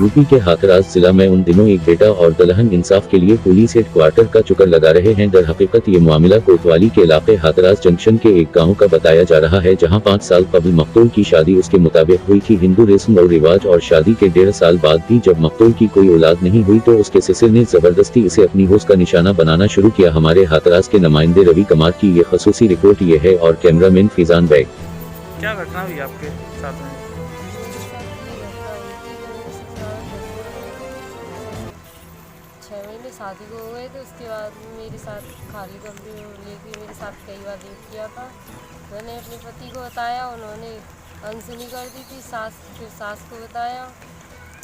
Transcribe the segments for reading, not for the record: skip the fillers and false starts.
UP के हाथरस जिला में उन दिनों एक बेटा और दलहन इंसाफ के लिए पुलिस हेडक्वार्टर का चक्कर लगा रहे हैं। दर हकीकत ये मामला कोतवाली के इलाके हाथरस जंक्शन के एक गांव का बताया जा रहा है, जहां 5 साल कबल मकतूल की शादी उसके मुताबिक हुई थी। हिंदू रस्म और रिवाज और शादी के 1.5 साल बाद भी जब मकतूल की कोई औलाद नहीं हुई तो उसके ससुर ने जबरदस्ती इसे अपनी होश का निशाना बनाना शुरू किया। हमारे हाथरस के नुमाइंदे रवि कुमार की ये खसूसी रिपोर्ट ये है और कैमरामैन फिजान बैग। क्या घटना हुई आपके साथ में? छः महीने शादी को हो गए थे। उसके बाद मेरे साथ खाली कमरे में लेके मेरे साथ कई बार रेप किया था। मैंने अपने पति को बताया, उन्होंने अनसुनी कर दी थी। फिर सास को बताया।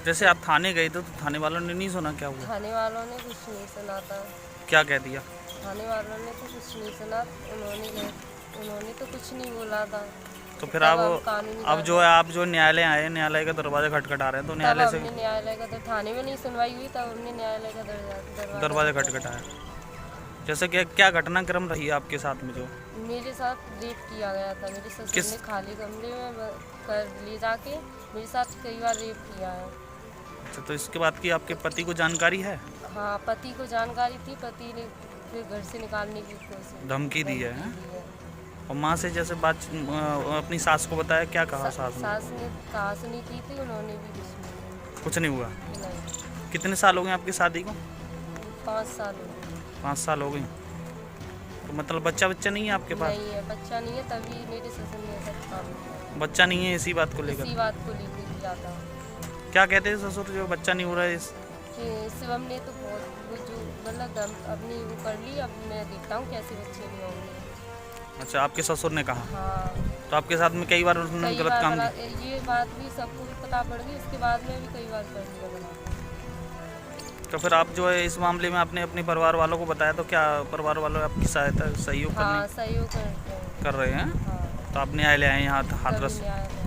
जैसे आप थाने गए थे तो थाने वालों ने नहीं सुना क्या हुआ? थाने वालों ने कुछ नहीं सुना था। क्या कह दिया? थाने वालों ने तो कुछ नहीं सुना। उन्होंने तो कुछ नहीं बोला था। तो फिर तब आप कानूनी आप जो न्यायालय आए, न्यायालय का दरवाजा खटखटा रहे हैं तो न्यायालय से न्यायालय का थाने में नहीं सुनवाई हुई, तब हमने न्यायालय का दरवाजा खटखटाया। जैसे कि क्या घटनाक्रम रही है आपके साथ में? जो मेरे साथ रेप किया गया था। मेरे ससुर किस? ने खाली कमरे में कर ले जाके मेरे साथ कई बार रेप किया है। अच्छा, तो इसके बाद की आपके पति को जानकारी है? हाँ, पति को जानकारी थी। पति ने फिर घर से निकालने की कोशिश धमकी दी है? दी है। और माँ से जैसे बात अपनी सास को बताया, क्या कहा सास ने? सास ने कहा सुनी की थी, उन्होंने भी कुछ नहीं हुआ? नहीं। कितने साल हो गए आपकी शादी को? 5 साल हो गए। 5 साल हो गए। तो मतलब बच्चा नहीं है आपके पास? नहीं है, बच्चा नहीं है। तभी मेरे ससुर ने ऐसा काम किया। बच्चा नहीं है, इसी बात को लेकर? इसी बात को लेकर किया था। क्या कहते हैं ससुर जो बच्चा नहीं हो रहा है कि शिवम ने तो बहुत जो मतलब अपनी वो कर ली। अब मैं देखता हूँ कैसे बच्चे नहीं होंगे। अच्छा, आपके ससुर ने कहा? हाँ, तो आपके साथ में कई बार उन्होंने गलत काम किया? ये बात भी सबको भी पता पड़ गई। उसके बाद में भी कई बार कर लिया गलत। तो फिर आप जो है इस मामले में आपने अपने परिवार वालों को बताया, तो क्या परिवार वालों आपकी सहायता सहयोग हाँ, सहयोग करते हैं। कर रहे हैं? हाँ, तो आप न्यायालय आए यहाँ तभी हाथरस? न्यायालय